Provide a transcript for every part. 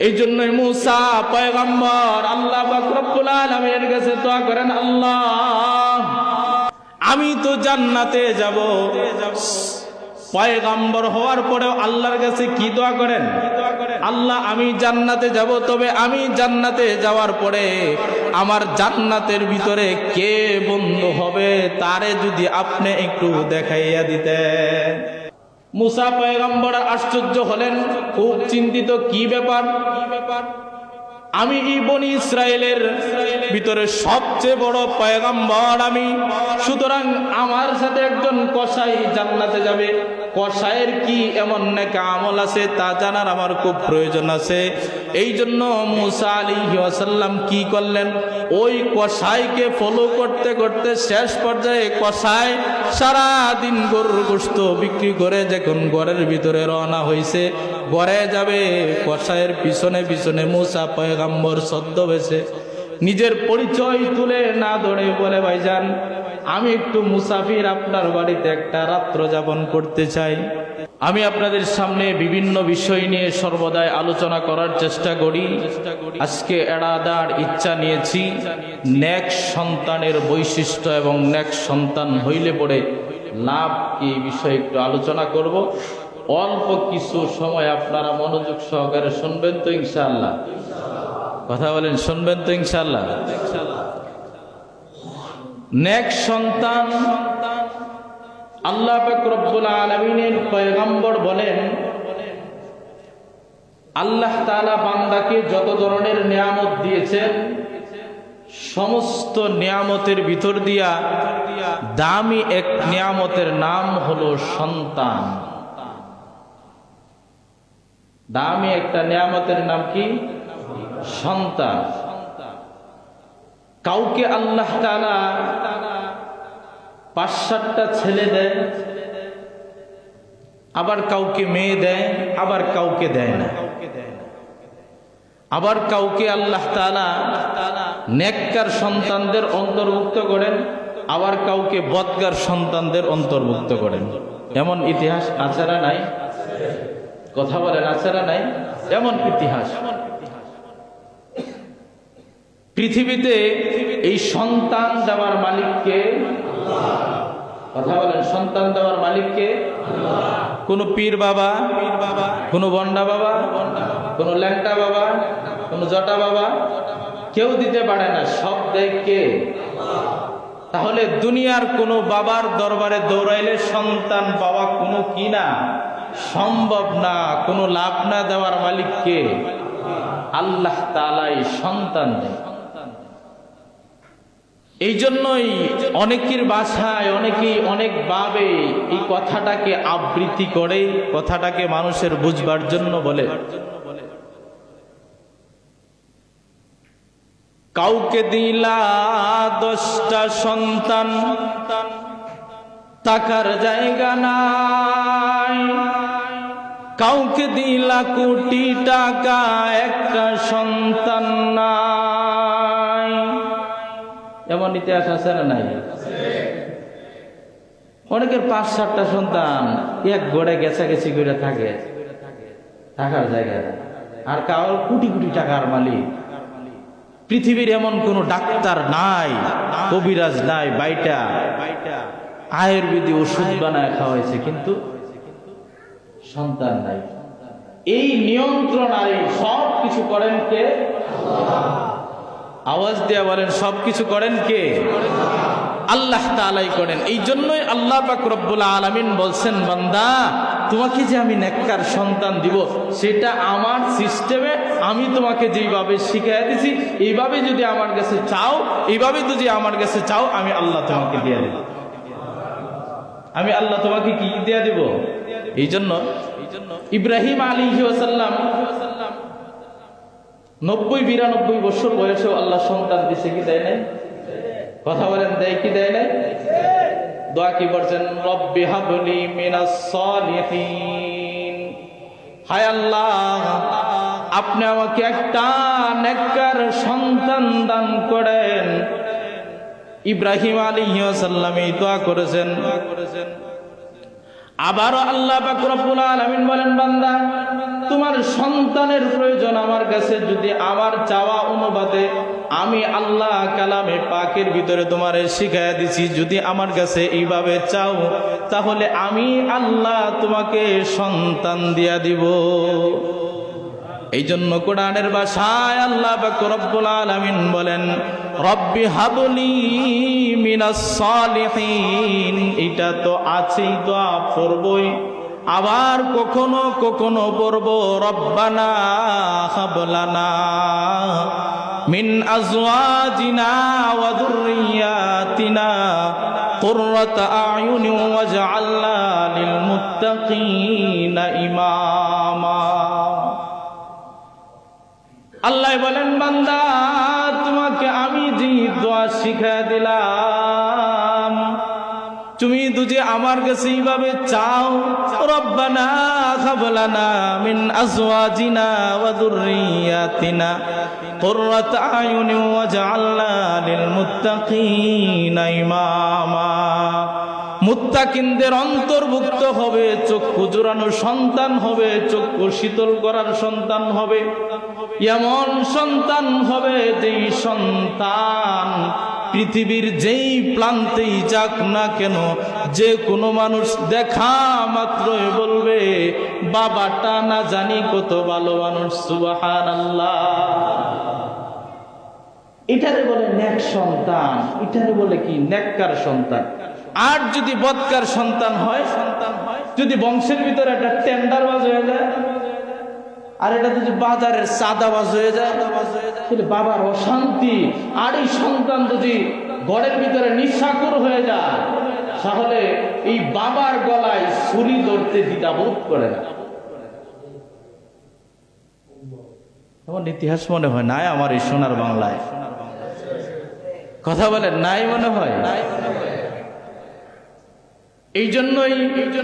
এই জন্যই মুসা পয়গম্বর আল্লাহ পাক রব্বুল আলামিনের কাছে দোয়া করেন, আল্লাহ আমি তো জান্নাতে যাব। পয়গম্বর হওয়ার পরেও আল্লাহর কাছে কি দোয়া করেন? আল্লাহ আমি জান্নাতে যাব, তবে আমি জান্নাতে যাওয়ার পরে আমার জান্নাতের ভিতরে কে বন্ধু হবে তারে যদি আপনি একটু দেখাইয়া দিতেন। মুসা পয়গম্বর আশ্চর্য হলেন, খুব চিন্তিত, কি ব্যাপার? আমি বনি ইসরায়েলের ভিতরে সবচেয়ে বড় পয়গম্বর আমি, সুতরাং আমার সাথে একজন কসাই জান্নাতে যাবে। কসাইয়ের কি এমন নেক আমল আছে তা জানার আমার খুব প্রয়োজন আছে। এই জন্য মুসা আলাইহিস সালাম কি করলেন, ওই কসাইকে ফলো করতে করতে শেষ পর্যায়ে কসাই সারা দিন গরুর গোশত বিক্রি করে যখন ঘরের ভিতরে রওনা হয়েছে, ঘরে যাবে, কসাইয়ের পিছনে পিছনে মুসা পয়গম্বর ছদ্মবেশে নিজের পরিচয় তুলে না ধরে বলে, ভাইজান আমি একটু মুসাফির, আপনার বাড়িতে একটা রাত্র যাপন করতে চাই। আমি আপনাদের সামনে বিভিন্ন বিষয় নিয়ে সর্বদাই আলোচনা করার চেষ্টা করি। আজকে এড়াদার ইচ্ছা নিয়েছি নেক সন্তানের বৈশিষ্ট্য এবং নেক সন্তান হইলে পরে লাভ কি, এই বিষয়ে একটু আলোচনা করব। অল্প কিছু সময় আপনারা মনোযোগ সহকারে শুনবেন তো ইনশাআল্লাহ? কথা বলেন, শুনবেন তো ইনশাআল্লাহ? নেক সন্তান আল্লাহ পাক রব্বুল আলামিনের পয়গম্বর বলেন, আল্লাহ তাআলা বান্দাকে যত ধরনের নিয়ামত দিয়েছেন সমস্ত নিয়ামতের ভিতর দিয়া দামি এক নিয়ামতের নাম হলো সন্তান। দামি একটা নিয়ামতের নাম কি? সন্তান। কাউকে আল্লাহ তাআলা ৫-৭টা ছেলে দেয়, আবার কাউকে মেয়ে দেয়, আবার কাউকে দেয় না। আবার কাউকে আল্লাহ তাআলা নেককার সন্তানদের অন্তর্ভুক্ত করেন, আবার কাউকে বদকার সন্তানদের অন্তর্ভুক্ত করেন। এমন ইতিহাস আছে না নাই? কথা বলেন, আছে না নাই? এমন ইতিহাস পৃথিবীতে। এই সন্তান দেওয়ার মালিককে? কথা বলেন, সন্তান দেওয়ার মালিককে? কোন পীর বাবা, কোন বন্ডা বাবা, কোন ল্যাংটা বাবা, কোন জটা বাবা কেউ দিতে পারে না, সব দেয় কে? তাহলে দুনিয়ার কোন বাবার দরবারে দৌড়াইলে সন্তান পাওয়া কোনো কি না, সম্ভব না, কোনো লাভ না। দেওয়ার মালিক কে? আল্লাহ তাআলাই সন্তান দেয়। এই জন্যই অনেকের ভাষায় অনেকেই অনেক ভাবে এই কথাটাকে আবৃত্তি করে, কথাটাকে মানুষের বুঝবার জন্য বলে। কাউকে দিলা 10টা সন্তান, টাকার জায়গা নাই। কাউকে দিলা কোটি টাকা, একটা সন্তান নাই। এমন ইতিহাস আছে না নাই? অনেকের ৫-৭টা সন্তান, এক গড়ে গেছাগেছি করে থাকে, থাকার জায়গা। আর কারোর কোটি কোটি টাকার মালিক। পৃথিবীর এমন কোন ডাক্তার নাই, কবিরাজ নাই, বাইটা আয়ুর্বেদিক ওষুধ বানায় খাওয়া হয়েছে, কিন্তু সন্তান নাই। এই নিয়ন্ত্রণ আর এই সব কিছু করেন কে? আওয়াজ দিয়ে বলেন, সবকিছু করেন কে? আল্লাহ তাআলাই করেন। এই জন্যই আল্লাহ পাক রব্বুল আলামিন বলছেন, বান্দা তোমাকে যে আমি নেককার সন্তান দিব, সেটা আমার সিস্টেমে আমি তোমাকে যেইভাবে শিখিয়ে দিছি, এইভাবে যদি আমার কাছে চাও, এইভাবে যদি আমার কাছে চাও, আমি আল্লাহ তোমাকে দিয়ে দেব। আমি আল্লাহ তোমাকে কি দিয়ে দেব? এই জন্য ইব্রাহিম আলাইহিস সালাম ৯০-৯২ বছর বয়সেও আল্লাহ সন্তান দিছে, কি দেয় নাই? কথা বলেন, দেয় কি দেয় নাই? দোয়া কি করছেন? রব্বি হাবলি মিনাস সালিহিন। হায় আল্লাহ, আপনি আমাকে একটা নেককার সন্তান দান করেন। ইব্রাহিম আলাইহিস সালাম এই দোয়া করেছেন। আবারও আল্লাহ পাক রব্বুল আলামিন বলেন, বান্দা তোমার সন্তানের প্রয়োজন আমার কাছে যদি আমার চাওয়া অনুপাতে আমি আল্লাহ কালামে পাকের ভিতরে তোমারে শিখাইয়া দিছি, যদি আমার কাছে এইভাবে চাও তাহলে আমি আল্লাহ তোমাকে সন্তান দিয়া দিব। এই জন্য কোরআনের ভাষায় আল্লাহ পাক রব্বুল আলামিন বলেন, রব্বি হাবলি মিনাস সালিহিন। এটা তো আছেই, দোয়া পড়বই, আবার কখনো কখনো পড়ব রব্বানা হাবলানা মিন আজওয়াজিনা ওয়া যুররিয়াতিনা কুররাতা আয়ুনি ওয়াজআলনা লিল মুত্তাকিনা ইমামা। আল্লাহ বলেন, বান্দা তোমাকে আমি যে দোয়া শিখায় দিলাম, তুমি যদি আমার কাছে এইভাবে চাও, রব্বানা হাবলানা মিন আজওয়াজিনা ওয়া যুররিয়াতিনা কুররাতা আয়ুনি ওয়াজআলনা লিল মুত্তাকিনা ইমামা। মুত্তাকিনদের অন্তর্ভুক্ত হবে, চক্ষু জোড়ানো সন্তান হবে, চক্ষু শীতল করার সন্তান হবে, এমন সন্তান হবে যেই সন্তান পৃথিবীর যেই প্রান্তেই যাক না কেন যে কোনো মানুষ দেখা মাত্রই বলবে বাবাটা না জানি কত ভালো মানুষ, সুবহানাল্লাহ। এটারে বলে নেক সন্তান, এটারে বলে কি নেককার সন্তান। আর যদি বদকার সন্তান হয়, যদি বংশের ভিতরে একটা টেন্ডারবাজ হয়ে যায়, আর এটা যদি বাজারের চাঁদাবাজ হয়ে যায়, তাহলে বাবার অশান্তি। আর এই সন্তান যদি ঘরের ভিতরে নিঃস্বাক্ষর হয়ে যায়, তাহলে এই বাবার গলায় ছুরি ধরতে দ্বিধাবোধ করে না। এমন ইতিহাস মনে হয় নাই আমার এই সোনার বাংলায়, কথা বলেন নাই মনে হয়। এই জন্যই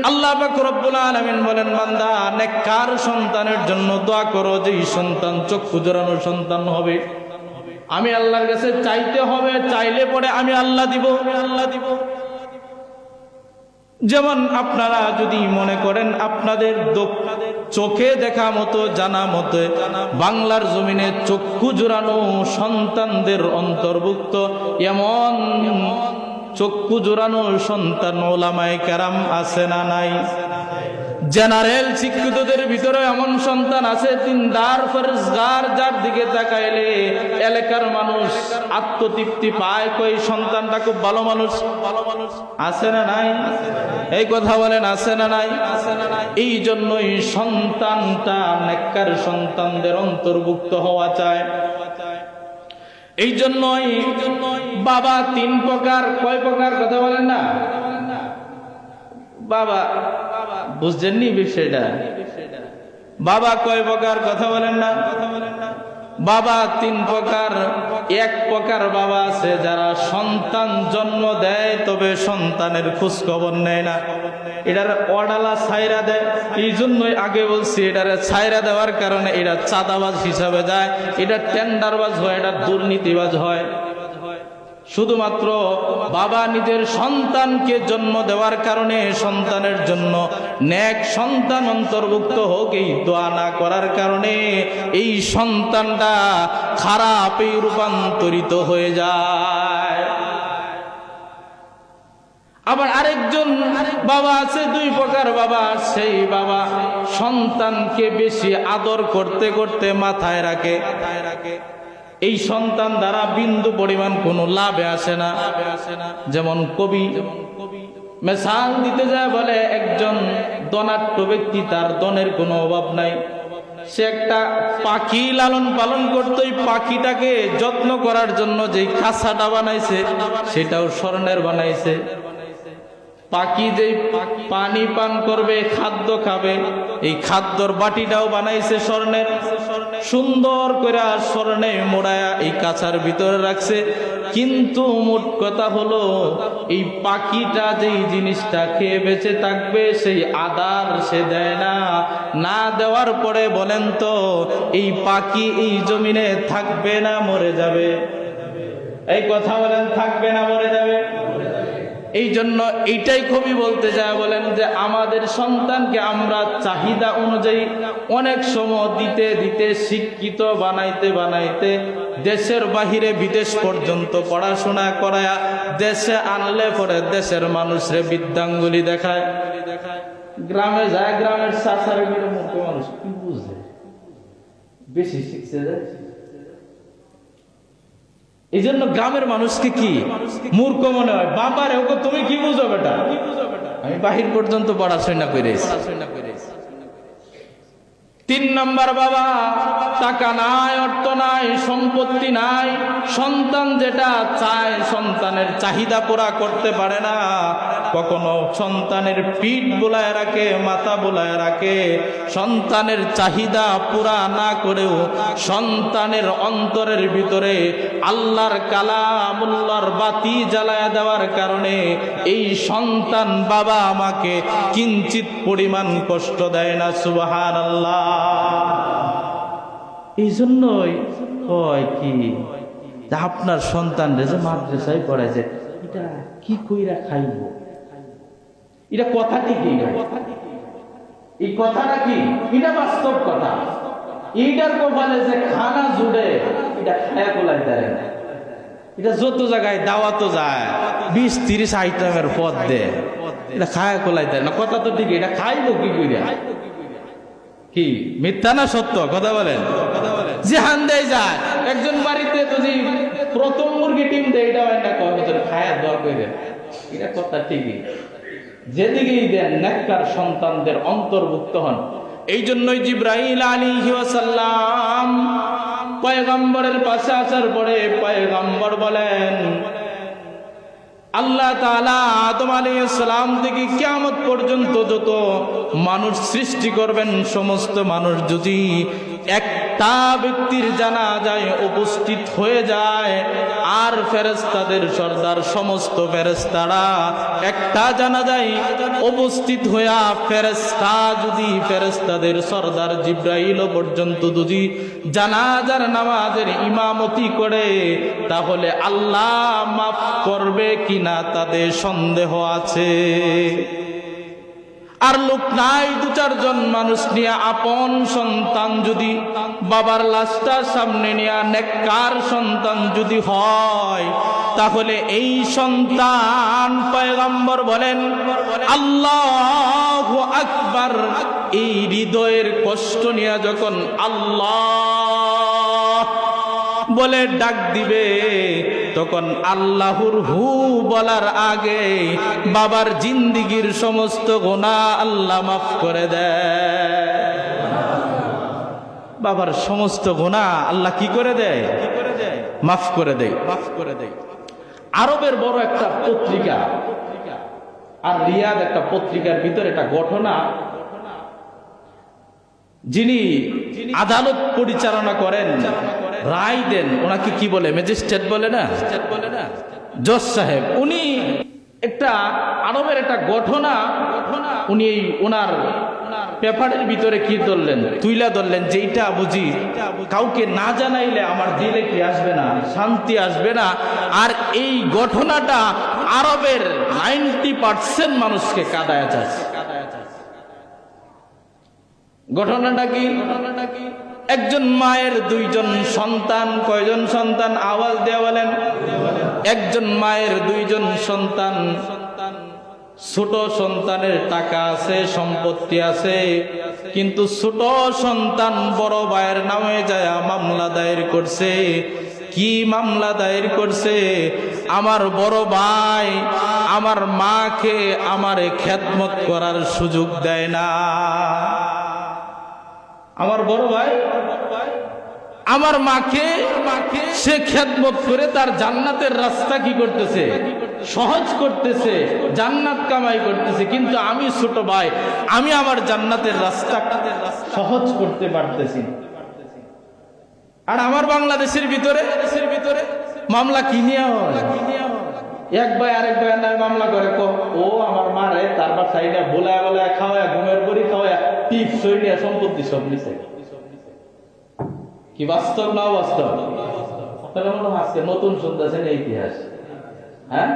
আল্লাহ পাক রব্বুল আলামিন বলেন, বান্দা নেককার সন্তানের জন্য দোয়া করো, যে সন্তান চক্ষু জোড়ানো সন্তান হবে। আমি আল্লাহর কাছে চাইতে হবে, চাইলে পরে আমি আল্লাহ দিব। যেমন আপনারা যদি মনে করেন আপনাদের চোখে দেখা মতো জানা মতো বাংলার জমিনে চক্ষু জোড়ানো সন্তানদের অন্তর্ভুক্ত এমন চক্ষু জোড়ানো সন্তান ওলামায়ে কেরাম আছে না নাই? জেনারেল শিক্ষিতদের ভিতরে এমন সন্তান আছে দিনদার ফরজগার, যার দিকে তাকাইলে এলাকার মানুষ আত্মতৃপ্তি পায়, কই সন্তানটা খুব ভালো মানুষ, আছে না নাই? এই কথা বলেন, আছে না নাই? এই জন্যই সন্তানটা নেককার সন্তানদের অন্তর্ভুক্ত হওয়া চায়। এই জন্যই বাবা তিন প্রকার, কয় প্রকার কথা বলেন না? বাবা বুঝছেননি বিষয়টা? বাবা কয় প্রকার কথা বলেন না? বাবা তিন প্রকার। এক প্রকার বাবা আছে যারা সন্তান জন্ম দেয় তবে সন্তানের খোঁজ খবর নেয় না, এটার অডালা ছাইরা দেয়। এই জন্যই আগে বলছি, এটার ছাইরা দেওয়ার কারণে এটা চাঁদাবাজ হিসাবে যায়, এটা টেন্ডারবাজ হয়, এটা দুর্নীতিবাজ হয়। শুধুমাত্র বাবা নিজের সন্তানকে জন্ম দেওয়ার কারণে সন্তানের জন্য নেক সন্তান অন্তর্ভুক্ত হোক এই দোয়া না করার কারণে এই সন্তানটা খারাপে রূপান্তরিত হয়ে যায়। আবার আরেকজন বাবা আছে, দুই প্রকার বাবা। সেই বাবা সন্তানকে বেশি আদর করতে করতে মাথায় রাখে, এই সন্তান দ্বারা বিন্দু পরিমাণ কোনো লাভে আসে না। যেমন কবি মেসাল দিতে যায়, বলে একজন ধনাঢ্য ব্যক্তি, তার ধনের কোনো অভাব নাই, সে একটা পাখি লালন পালন করতো। এই পাখিটাকে যত্ন করার জন্য যে খাঁচাটা বানাইছে সেটাও স্বর্ণের বানাইছে। পাখি যেই পানি পান করবে, খাদ্য খাবে, এই খাদ্যর বাটিটাও বানাইছে স্বর্ণের, সুন্দর করে স্বর্ণে মোড়ায়া এই কাছার ভিতরে রাখছে। কিন্তু মোট কথা হলো এই পাখিটা যেই জিনিসটা খেয়ে বেঁচে থাকবে সেই আদার সে দেয় না। না দেওয়ার পরে বলেন তো এই পাখি এই জমিনে থাকবে না মরে যাবে? এই কথা বলেন, থাকবে না মরে যাবে? এই জন্য এইটাই কবি বলতে যায়, বলেন যে আমাদের সন্তানকে আমরা চাহিদা অনুযায়ী অনেক সময় দিতে দিতে শিক্ষিত বানাইতে বানাইতে দেশের বাহিরে বিদেশ পর্যন্ত পড়াশোনা করায়া দেশে আনলে পরে দেশের মানুষরে বিদ্যাঙ্গুলি দেখায়। গ্রামে যায়, গ্রামের চাষারে মূর্খ মানুষ কি বুঝে, বেশি শিখছে যায়। এই জন্য গ্রামের মানুষকে কি মূর্খ মনে হয়। বাবার ওকে তুমি কি বুঝো বেটা, আমি বাহির পর্যন্ত পড়াশোনা করেছি। 3 নম্বর, বাবা টাকা নাই, অর্থ নাই, সম্পত্তি নাই, সন্তান যেটা চায় সন্তানের চাহিদা পুরা করতে পারে না। কখনো সন্তানের পিঠ বোলায় রাখে, মাথা বোলায় রাখে, সন্তানের চাহিদা পুরা না করেও সন্তানের অন্তরের ভিতরে আল্লাহর কালাম, আল্লাহর বাতি জ্বালায় দেওয়ার কারণে এই সন্তান বাবা আমাকে কিঞ্চিত পরিমাণ কষ্ট দেয় না। সুবহানাল্লাহ। এই জন্যই হয় কি, আপনার সন্তান যে মাদ্রাসায় পড়াইছে, এটা কি কইরা খাইব, এটা কথাটি কি, এই কথাটা কি, এটা বাস্তব কথা। এইটার কপালে যে খানা জুড়ে এটা খায়া কোলাই দেয় না। এটা যত জায়গায় দাওয়াতও যায় 20-30 আইটেমের পদ দেয়, এটা খায়া কোলাই দেয় না। কথা তো ঠিক, এটা খাইব কি কইরা, কি মিথ্যা না সত্য কথা বলেন? জিহান দেয় যায় একজন বাড়িতে যদি প্রথম মুরগি টিম দেয়, এটা হয় না কয় খায়া দর করে, এটা কথা ঠিকই। যেদিকেই দেন নেককার সন্তানদের অন্তর্ভুক্ত হন। এই জন্যই জিবরাইল আলাইহিস সালাম পয়গম্বরের পাশে আসার পরে পয়গম্বর বলেন, আল্লাহ তাআলা আদম আলাইহিস সালাম থেকে কিয়ামত পর্যন্ত যত মানুষ সৃষ্টি করবেন, সমস্ত মানুষ যদি একটা ব্যক্তির জানাজায় উপস্থিত হয়ে যায়, আর ফেরেশতাদের সর্দার সমস্ত ফেরেশতারা একটা জানাজায় উপস্থিত হইয়া ফেরেশতাদের সর্দার জিবরাইল পর্যন্ত যদি জানাজার নামাজের ইমামতি করে, তাহলে আল্লাহ মাফ করবে কিনা তাদের সন্দেহ আছে। আর লোক নাই, 2-4 জন মানুষ নিয়ে আপন সন্তান যদি বাবার লাশটার সামনে নিয়ে নেককার সন্তান যদি হয়, তাহলে এই সন্তান পয়গম্বর বলেন আল্লাহু আকবার, এই হৃদয়ের কষ্ট নিয়ে যখন আল্লাহ বলে ডাক দিবে, তখন আল্লাহর হু বলার আগে বাবার জিন্দিগির সমস্ত গুনাহ আল্লাহ মাফ করে দেয়। বাবার সমস্ত গুনাহ আল্লাহ কি করে দেয়? মাফ করে দেয়। আরবের বড় একটা পত্রিকা আর রিয়াদ একটা পত্রিকার ভিতরে একটা ঘটনা, যিনি আদালত পরিচালনা করেন, রায় দেন, ওনাকে কি বলে? ম্যাজিস্ট্রেট বলে না, জজ সাহেব। উনি একটা আরবের একটা ঘটনা উনি ওনার পেপারের ভিতরে কি ধরলেন, তুইলা ধরলেন, যেটা বুঝি কাউকে না জানাইলে আমার দিলে কি আসবে না, শান্তি আসবে না। আর এই ঘটনাটা আরবের 90% মানুষকে কাঁদায় যাচ্ছে। ঘটনাটা কি? একজন মায়ের 2 জন সন্তান। কয়জন সন্তান? আওয়াজ দিয়ে বলেন। একজন মায়ের 2 জন সন্তান। ছোট সন্তানের টাকা আছে, সম্পত্তি আছে, কিন্তু ছোট সন্তান বড় ভাইয়ের নামে যায় মামলা দায়ের করছে। কি মামলা দায়ের করছে? আমার বড় ভাই আমার মাকে আমারে খেদমত করার সুযোগ দেয় না। আমার বড় ভাই আমার মাকে সে খেদমত করে তার জান্নাতের রাস্তা কি করতেছে? সহজ করতেছে, জান্নাত কামাই করতেছে। কিন্তু আমি ছোট ভাই, আমি আমার জান্নাতের রাস্তা সহজ করতে পারতেছি। আর আমার বাংলাদেশের ভিতরে মামলা কি নিয়ে হয়? এক ভাই আরেক ভাইয়ের নামে মামলা করে, ও আমার মারে তারপর চাইনা বোলায় বোলায় খাওয়ায়, ঘুমের পরি খাওয়ায়, টিপ সই নিয়ে সম্পত্তি সব নিছে। কি বাস্তব না বাস্তব? আপনারা মনে হয় আজকে নতুন শুনতেছেন এই ইতিহাস। হ্যাঁ,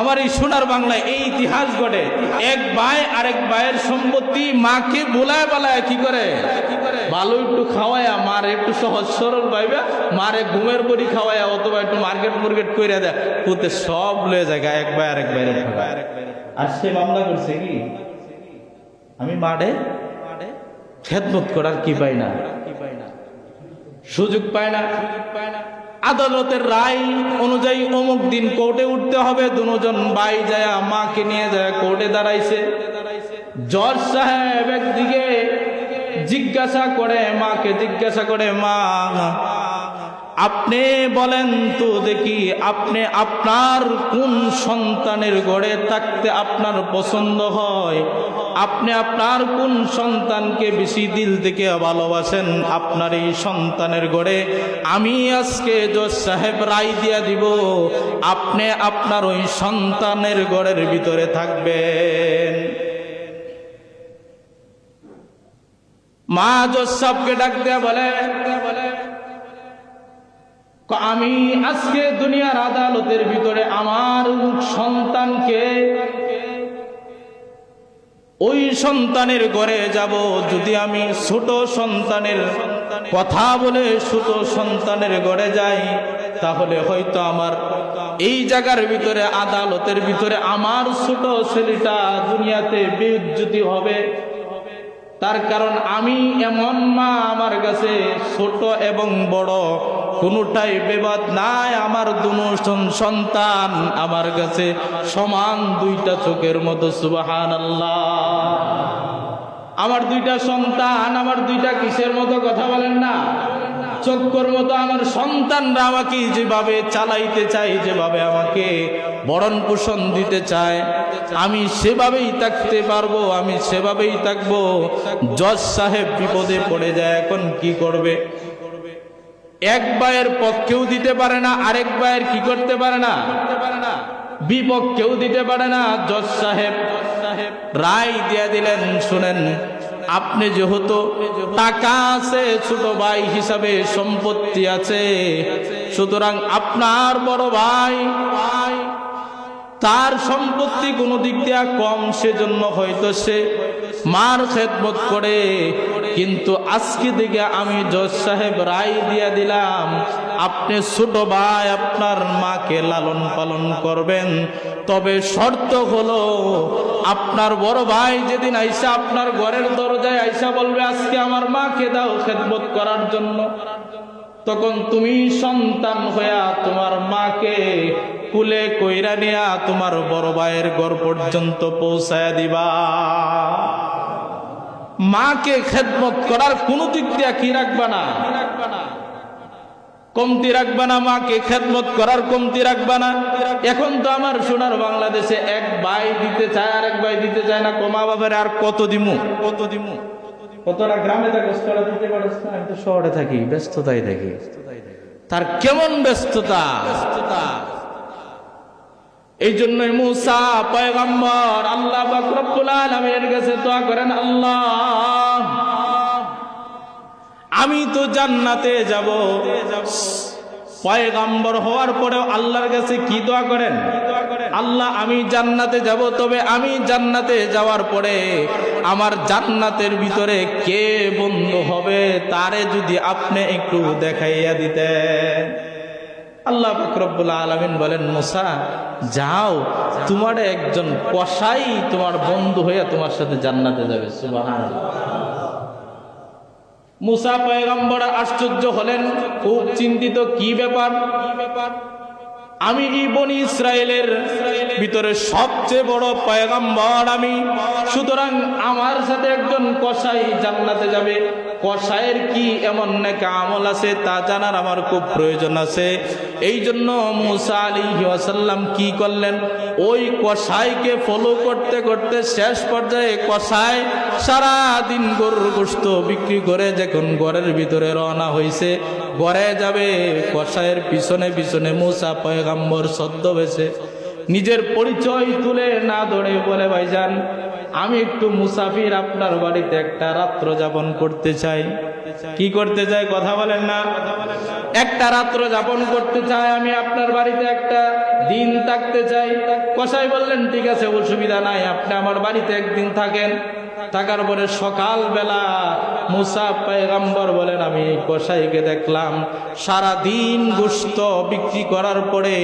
আমার এই সোনার বাংলায় এই ইতিহাস ঘটে, এক ভাই আরেক ভাইয়ের সম্পত্তি মাকে বোলায় বালায় কি করে, ভালো একটু খাওয়ায়া, মার একটু সহজ সরল ভাইবা মারে ঘুমের বড়ি খাওয়ায়া অথবা একটু মার্কেট মুর্কেট করে দেয়, পুতে সব লয়ে যায় এক ভাই আরেক ভাইয়ের। আর সে মামলা করছে কি, আমি মারে খেদমত করার কি পাই না, সুযোগ পায় না। আদালতের রায় অনুযায়ী অমুক দিন কোর্টে উঠতে হবে, দুজন ভাই যায় মাকে নিয়ে যায় কোর্টে দাঁড়াইছে। জজ সাহেব একদিকে জিজ্ঞাসা করে মাকে, জিজ্ঞাসা করে মা আপনি বলেন তো দেখি, আপনি আপনার কোন সন্তানের ঘরে থাকতে আপনার পছন্দ হয়, আপনি আপনার কোন সন্তানকে বেশি দিল থেকে ভালোবাসেন, আপনার এই সন্তানের ঘরে আমি আজকে জজ সাহেব রায় দিয়া দিব, আপনি আপনার ওই সন্তানের ঘরের ভিতরে থাকবেন। মা জজ সাহেবকে ডাক দেয়া বলে আমি আজকে দুনিয়ার আদালতের ভিতরে আমার সন্তানকে ওই সন্তানের ঘরে যাব, যদি আমি ছোট সন্তানের কথা বলে ছোট সন্তানের ঘরে যাই, তাহলে হয়তো আমার এই জায়গার ভিতরে আদালতের ভিতরে আমার ছোট ছেলেটা দুনিয়াতে বেইজ্জতি হবে। তার কারণ আমি এমন মা, আমার কাছে ছোট এবং বড় কোনোটাই বিবাদ নাই, আমার দুনো সন্তান আমার কাছে সমান, দুইটা চোখের মতো। সুবহানাল্লাহ। আমার দুইটা সন্তান, আমার দুইটা কিসের মতো কথা বলেন না, চক্ষুর মতো। আমার সন্তানরা আমাকে যেভাবে চালাইতে চাই, যেভাবে আমাকে ভরণ পোষণ দিতে চায়, আমি সেভাবেই থাকতে পারবো, আমি সেভাবেই থাকবো। জজ সাহেব বিপদে পড়ে যায়, এখন কি করবে? এক ভাইয়ের পক্ষেও দিতে পারে না, আরেক ভাইয়ের কি করতে পারে না, বিপক্ষেও দিতে পারে না। জজ সাহেব রায় দিয়ে দিলেন, শুনেন আপনি যেহেতু টাকা আছে, ছোট ভাই হিসাবে সম্পত্তি আছে, সুতরাং আপনার বড় ভাই তার সম্পত্তি কোনো দিক দিয়ে কম, সেজন্য হয়তো সে মার খেদমত করে, কিন্তু আজকে থেকে আমি জজ সাহেব রায় দিয়া দিলাম, আপনি ছোট ভাই আপনার মাকে লালন পালন করবেন, তবে শর্ত হলো আপনার বড় ভাই যেদিন আইসা আপনার ঘরের দরজায় আইসা বলবে আজকে আমার মাকে দাও খেদমত করার জন্য, তখন তুমি সন্তান হইয়া তোমার মাকে কুলে কইরা নিয়া তোমার বড় ভাইয়ের ঘর পর্যন্ত পৌঁছায়া দিবা। মাকে খেদমত করার কোন দিক দিয়ে কি রাখবা না, কমতি রাখবা না, মাকে খেদমত করার কমতি রাখবা না। এখন তো আমার সোনার বাংলাদেশে এক ভাই দিতে চায়, আরেক ভাই দিতে চায় না, কমা বাবার আর কত দিমু, কতটা গ্রামে থাকি দিতে পারিস না, আমি তো শহরে থাকি, ব্যস্ততায় থাকি। তার কেমন ব্যস্ততা। এই জন্যই মুসা পয়গম্বর আল্লাহ পাক রব্বুল আলামিনের কাছে দোয়া করেন, আল্লাহ আমি তো জান্নাতে যাব। পয়গম্বর হওয়ার পরেও আল্লাহর কাছে কি দোয়া করেন, আল্লাহ আমি জান্নাতে যাব, তবে আমি জান্নাতে যাওয়ার পরে আমার জান্নাতের ভিতরে কে বন্ধু হবে, তারে যদি আপনি একটু দেখাইয়া দিতেন। আল্লাহ পাক রব্বুল আলামিন বলেন, মুসা যাও, তোমার একজন কসাই তোমার বন্ধু হইয়া তোমার সাথে জান্নাতে যাবে। সুবহানাল্লাহ। মুসা পয়গম্বর আশ্চর্য হলেন, খুব চিন্তিত, কি ব্যাপার? আমি এই বনি ইসরায়েলের ভিতরে সবচেয়ে বড় পয়গম্বর আমি, সুতরাং আমার সাথে একজন কসাই জান্নাতে যাবে। কসাইয়ের কি এমন নেক আমল আছে তা জানার আমার খুব প্রয়োজন আছে। এই জন্য মুসা আলাইহিস সালাম কি করলেন, ওই কসাইকে ফলো করতে করতে শেষ পর্যায়ে কসাই সারা দিন গরুর গোশত বিক্রি করে যখন ঘরের ভিতরে রওনা হয়েছে, ঘরে যাবে, কসাইয়ের পিছনে পিছনে মুসা পয়গম্বর ছদ্মবেশে নিজের পরিচয় তুলে না ধরে বলে, ভাইজান আমি একটু মুসাফির, আপনার বাড়িতে একটা রাত্র যাপন করতে চাই। কি করতে চাই কথা বলেন না? একটা রাত্র যাপন করতে চাই, আমি আপনার বাড়িতে একটা দিন থাকতে চাই। কসাই বললেন ঠিক আছে, অসুবিধা নাই, আপনি আমার বাড়িতে একদিন থাকেন। থাকার পরে সকালবেলা মুসা পয়গম্বর বলেন আমি কসাইকে দেখলাম সারা দিন গোশত বিক্রি করার পরে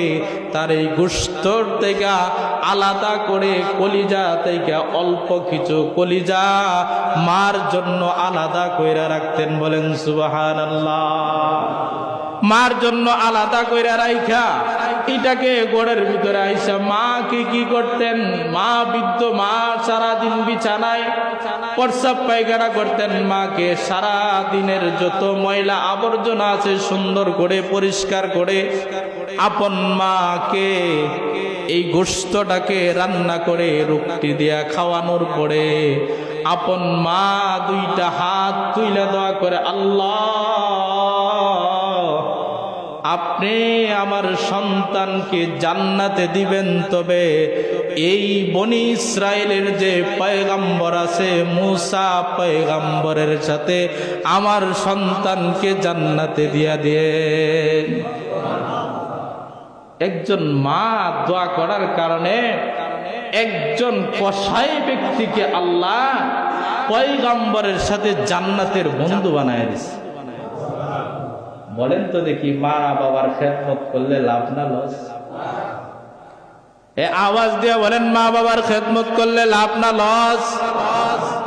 তার এই গোশতর থেকে আলাদা করে কলিজা থেকে অল্প কিছু কলিজা মার জন্য আলাদা কইরা রাখতেন। বলেন সুবহানাল্লাহ। মার জন্য আলাদা কইরা রাইখা এটাকে গোড়ের ভিতরে আইসা মা কি করতেন? মা বৃদ্ধ মা সারাদিন বিছানায় প্রস্রাব পায়খানা করতেন। মাকে সারা দিনের যত ময়লা আবর্জনা আছে সুন্দর করে পরিষ্কার করে আপন মাকে এই গোশতটাকে রান্না করে রুটি দিয়া খাওয়ানোর পরে আপন মা দুইটা হাত তুইলা দোয়া করে, আল্লাহ আপনি আমার সন্তানকে জান্নাতে দিবেন, তবে এই বনি ইসরায়েলের যে পয়গম্বর আছে মুসা পয়গম্বরের সাথে আমার সন্তানকে জান্নাতে দিয়া দেন। একজন মা দোয়া করার কারণে একজন কসাই ব্যক্তিকে আল্লাহ পয়গম্বরের সাথে জান্নাতের বন্ধু বানায় দিয়েছে। বলেন তো দেখি, মা বাবার খেদমত করলে লাভ না লস? এ আওয়াজ দিয়ে বলেন, মা বাবার খেদমত করলে লাভ না লস?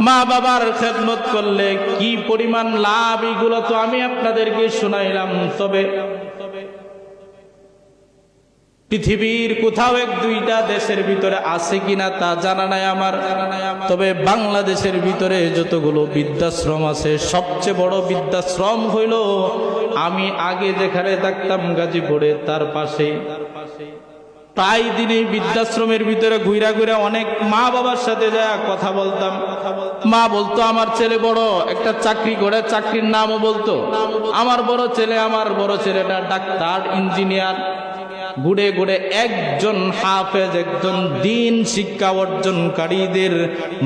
মা বাবার খেদমত করলে কি পরিমাণ লাভ, এগুলো তো আমি আপনাদেরকে শুনাইলাম। তবে পৃথিবীর কোথাও এক দুইটা দেশের ভিতরে আছে কিনা তা জানা নাই আমার, তবে বাংলাদেশের ভিতরে যতগুলো বৃদ্ধাশ্রম আছে সবচেয়ে বড় বৃদ্ধাশ্রম হইল আমি আগে যেখানে থাকতাম গাজীপুরে তার পাশে। প্রায় দিনই বৃদ্ধাশ্রমের ভিতরে ঘুরা ঘুরা অনেক মা বাবার সাথে যায় কথা বলতাম। মা বলতো আমার ছেলে বড় একটা চাকরি করে, চাকরির নামও বলতো আমার বড় ছেলেটা ডাক্তার ইঞ্জিনিয়ার। ঘুরে ঘুরে একজন হাফেজ, একজন দিন শিক্ষা অর্জনকারীদের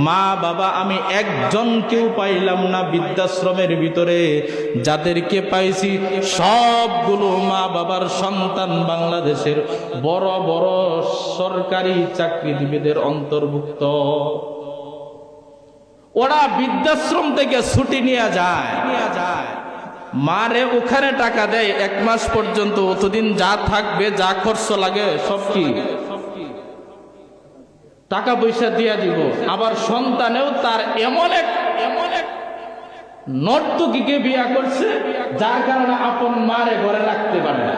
মা বাবা আমি একজনকেও পাইলাম না বৃদ্ধাশ্রমের ভিতরে। যাদেরকে পাইছি সবগুলো মা বাবার সন্তান বাংলাদেশের বড় বড় সরকারি চাকরিজীবীদের অন্তর্ভুক্ত। ওরা বৃদ্ধাশ্রম থেকে ছুটি নিয়ে যায়, মারে ওখানে টাকা দেয় 1 মাস পর্যন্ত, অতদিন যা থাকবে যা খরচ লাগে সব কি টাকা পয়সা দিয়া দিব। আবার সন্তানেও তার এমন এক নর্তকীকে বিয়া করছে যার কারণে আপন মারে ঘরে রাখতে পারে না।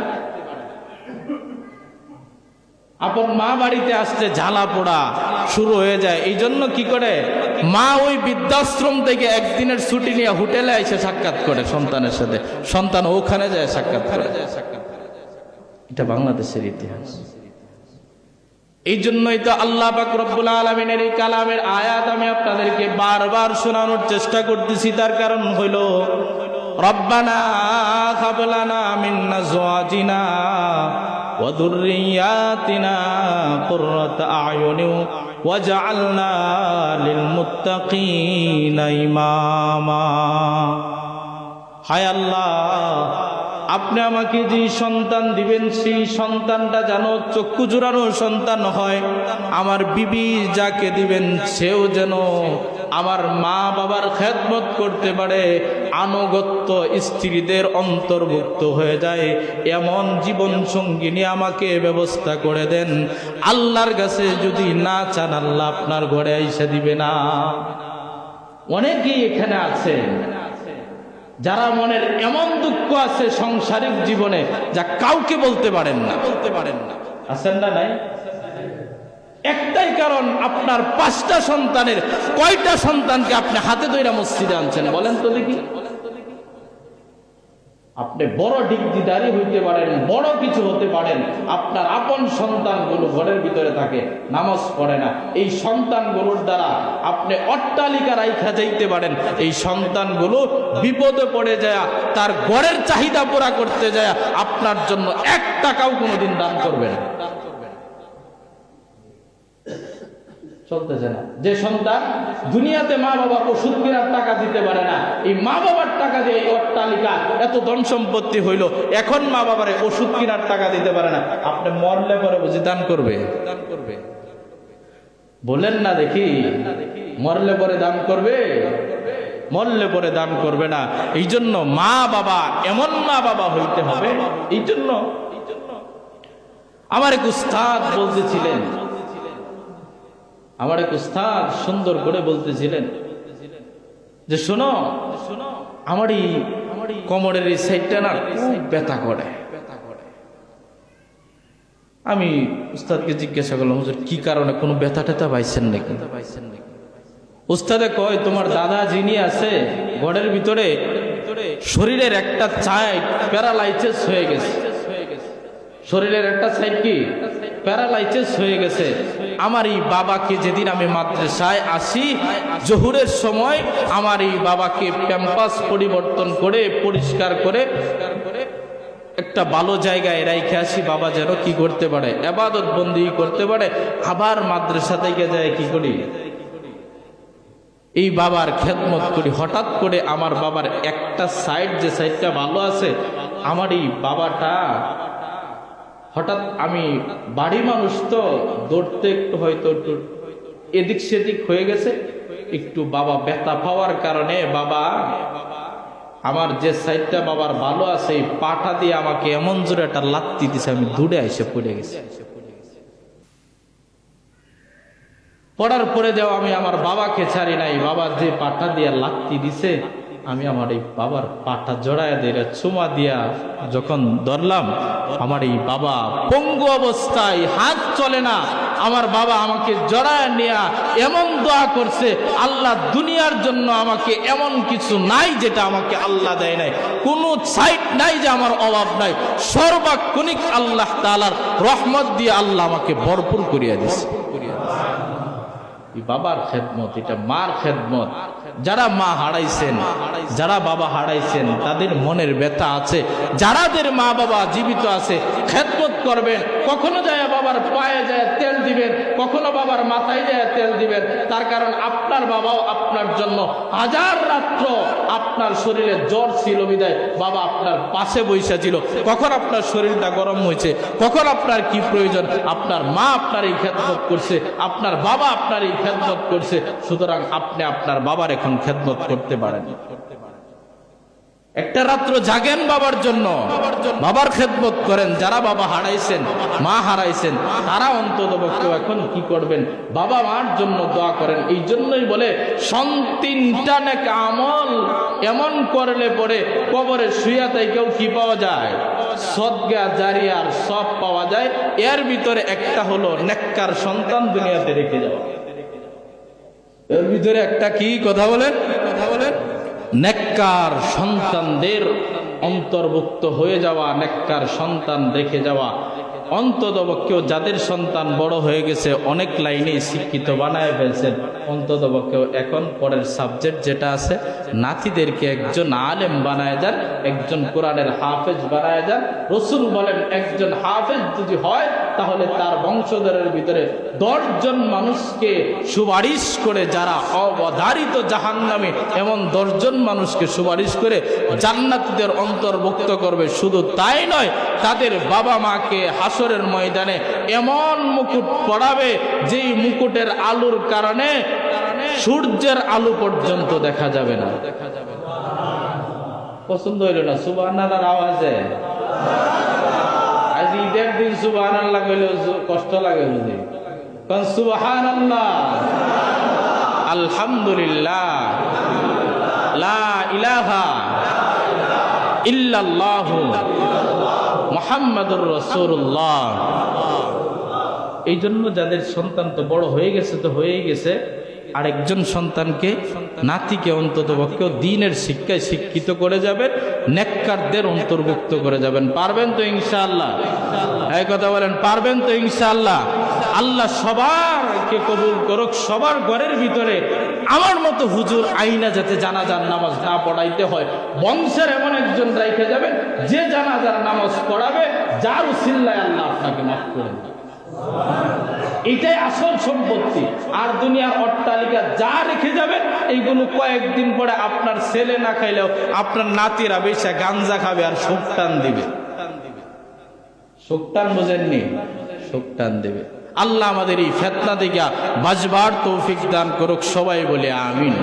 আপন মা বাড়িতে আসলে ঝালা পোড়া শুরু হয়ে যায়। এই জন্য কি করে মা ওই বৃদ্ধাশ্রম থেকে একদিনের ছুটি নিয়ে হোটেলে এসে সাক্ষাৎ করে সন্তানের সাথে, সন্তান ওখানে যায় সাক্ষাৎ করে। এটা বাংলাদেশের ইতিহাস। এই জন্যই তো আল্লাহ পাক রব্বুল আলামিনের এই কালামের আয়াত আমি আপনাদেরকে বারবার শোনানোর চেষ্টা করতেছি। তার কারণ হইল রব্বানা হাব লানা মিন আজওয়াজিনা ওয়া যুররিয়াতিনা কুররাতা আয়ুনিন ওয়াজআলনা লিল মুত্তাকিনা ইমামা। হায় আল্লাহ, আপনি আমাকে যে সন্তান দিবেন সেই সন্তানটা যেন চক্ষু জোড়ানো সন্তান হয়। আমার বিবি যাকে দিবেন সেও যেন আমার মা বাবার খেদমত করতে পারে, আনুগত্য স্ত্রীদের অন্তর্ভুক্ত হয়ে যায়, এমন জীবন সঙ্গিনী আমাকে ব্যবস্থা করে দেন। আল্লাহর কাছে যদি না চান আল্লাহ আপনার ঘরে আইসা দিবে না। অনেকেই এখানে আছে যারা মনের এমন দুঃখ আছে সাংসারিক জীবনে যা কাউকে বলতে পারেন না। আছেন না? নাই? একটাই কারণ, আপনার 5টা সন্তানের কয়টা সন্তানকে আপনি হাতে ধরে মসজিদে আনছেন বলেন তো দেখি। আপনি বড় ডিগ্রিধারী হইতে পারেন, বড় কিছু হতে পারেন, আপনার আপন সন্তানগুলো ঘরের ভিতরে থাকে, নামাজ পড়ে না। এই সন্তানগুলোর দ্বারা আপনি অট্টালিকা রাইখা যাইতে পারেন, এই সন্তানগুলো বিপদে পড়ে যায়, তার ঘরের চাহিদা পুরা করতে যায় আপনার জন্য 1 টাকাও কোনোদিন দান করবে না। চলতেছে না। যে সন্তান দুনিয়াতে মা বাবার ওষুধ কেনার টাকা দিতে পারে না, এই মা বাবার টাকা দিয়ে এই অট্টালিকা এত ধন সম্পত্তি হইল, এখন মা বাবার ওষুধ কেনার টাকা দিতে পারে না, আপনি মরলে পরে বুঝি দান করবে? বলেন না দেখি, মরলে পরে দান করবে? মরলে পরে দান করবে না। এই জন্য মা বাবা এমন মা বাবা হইতে হবে। এই জন্য আমার এক উস্তাদ বলতেছিলেন, আমার এক উস্তাদ সুন্দর করে বলতেছিলেন যে শোনো, আমার এই কোমরের এই সাইডটা না খুব ব্যথা করে। আমি উস্তাদকে জিজ্ঞাসা করলাম, হুজুর কি কারণে, কোনো ব্যথা ট্যাথা পাইছেন নাকি? উস্তাদে কয়, তোমার দাদা যিনি আছে ঘরের ভিতরে শরীরের একটা সাইড প্যারালাইসিস হয়ে গেছে, শরীরের একটা সাইড কি প্যারালাইসিস হয়ে গেছে। আমার এই বাবাকে যেদিন আমি মাদ্রাসায় আসি জোহরের সময়, আমার এই বাবাকে প্যাম্পাস পরিবর্তন করে পরিষ্কার করে একটা ভালো জায়গায় রেখে আসি, বাবা যেন কি করতে পারে, ইবাদত বন্দি করতে পারে। আবার মাদ্রাসা থেকে যায় কি করি, এই বাবার খেদমত করি। হঠাৎ করে আমার বাবার একটা সাইড, যে সাইডটা ভালো আছে, আমার এই বাবাটা হঠাৎ, আমি বাড়ি মানুষ তো দৌড়তে একটু হয়তো একটু এদিক সেদিক হয়ে গেছে, একটু বাবা ব্যথা পাওয়ার কারণে বাবা আমার যে সাইডটা বাবার ভালো আছে এই পাটা দিয়ে আমাকে এমন জোরে একটা লাত্তি দিছে, আমি দূরে এসে পড়ে গেছি। পড়ার পরে যাও আমি আমার বাবাকে ছাড়ি নাই, বাবা যে পাটা দিয়ে লাত্তি দিছে, আমি আমার এই বাবার পাটা জড়ায় দিয়ে চুমা দিয়া যখন ধরলাম, আমার এই বাবা পঙ্গু অবস্থায়, হাত চলে না, আমার বাবা আমাকে জড়ায় নিয়া এমন দোয়া করছে, আল্লাহ দুনিয়ার জন্য আমাকে এমন কিছু নাই যেটা আমাকে আল্লাহ দেয় নাই, কোনো সাইড নাই যে আমার অভাব নাই, সর্বাক্ষণিক আল্লাহ তাআলার রহমত দিয়ে আল্লাহ আমাকে ভরপুর করিয়া দিছে। বাবার খেদমত, এটা মার খেদমত। যারা মা হারাইছেন, যারা বাবা হারাইছেন, তাদের মনের ব্যথা আছে। যারাদের মা বাবা জীবিত আছে, খেদমত করবেন। কখনো যায় বাবার পায়ে যায় তেল দিবেন, কখনো বাবার মাথায় যায় তেল দিবেন। তার কারণ আপনার বাবাও আপনার জন্য হাজার রাত্র আপনার শরীরে জ্বর ছিল বিদায় বাবা আপনার পাশে বৈশা ছিল। কখন আপনার শরীরটা গরম হয়েছে, কখন আপনার কি প্রয়োজন, আপনার মা আপনার এই খেদমত করছে, আপনার বাবা আপনার এই খেদমত করছে। সুতরাং আপনি আপনার বাবার এখন খেদমত করতে পারেন। একটা রাত্র জাগেন বাবার জন্য, বাবার খেদমত করেন। যারা বাবা হারাইছেন, মা হারাইছেন, তারা অন্তত পক্ষে এখন কি করবেন, বাবা মার জন্য দোয়া করেন। এই জন্যই বলে সন্তিনটা নাকি আমল এমন করলে পরে কবরে শুইয়া তাই কেউ কি পাওয়া যায়, সদকা জারিয়ার সব পাওয়া যায়। এর ভিতরে একটা হলো নেককার সন্তান দুনিয়াতে রেখে যাওয়া। এর ভিতরে একটা কি কথা বলেন, নেককার সন্তানদের অন্তর্ভুক্ত হয়ে যাওয়া, নেককার সন্তান রেখে যাওয়া। অন্ততপক্ষেও যাদের সন্তান বড় হয়ে গেছে, অনেক লাইনে শিক্ষিত বানায় ফেলছেন, অন্ততপক্ষেও এখন পরের সাবজেক্ট যেটা আছে, নাতিদেরকে একজন আলেম বানায় যান, একজন কোরআনের হাফেজ বানায় যান। রসুল বলেন একজন হাফেজ যদি হয় তাহলে তার বংশধরের ভিতরে 10 জন মানুষকে সুপারিশ করে, যারা অবধারিত জাহান্নামী এমন 10 জন মানুষকে সুপারিশ করে জান্নাতীদের অন্তর্ভুক্ত করবে। শুধু তাই নয়, তাদের বাবা মাকে হাসরের ময়দানে এমন মুকুট পরাবে যেই মুকুটের আলোর কারণে সূর্যের আলো পর্যন্ত দেখা যাবে না। পছন্দ হইল না সুবহানাল্লাহর আওয়াজে? আজ ঈদের দিন সুবহানাল্লাহ কইলে কষ্ট লাগে, বুঝি? কারণ সুবহানাল্লাহ, আলহামদুলিল্লাহ, লা ইলাহা ইল্লাল্লাহু মুহাম্মাদুর রাসূলুল্লাহ। এই জন্য যাদের সন্তান তো বড় হয়ে গেছে তো হয়েই গেছে, আরেকজন সন্তানকে, নাতিকে অন্তত পক্ষেও দ্বীনের শিক্ষায় শিক্ষিত করে যাবেন, নেককারদের অন্তর্ভুক্ত করে যাবেন। পারবেন তো ইনশাআল্লাহ? এই কথা বলেন, পারবেন তো ইনশাআল্লাহ? আল্লাহ সবারকে কবুল করুক। সবার ঘরের ভিতরে আমার মতো হুজুর আইনা যাতে জানাজার নামাজ না পড়াইতে হয়, বংশের এমন একজন রেখে যাবেন যে জানাজার নামাজ পড়াবে, যার উসিলায় আল্লাহ আপনাকে মাফ করে দেন। এটাই আসল সম্পত্তি। আর দুনিয়ার অট্টালিকা যা রেখে যাবেন এইগুলো কয়েকদিন পরে আপনার ছেলে না খাইলেও আপনার নাতিরা বেশা গাঞ্জা খাবে আর শোক টান দিবে। শোক টান বোঝেননি? শোক টান দেবে। আল্লাহ আমাদের এই ফিতনা থেকে বাঁচবার তৌফিক দান করুক, সবাই বলে আমিন।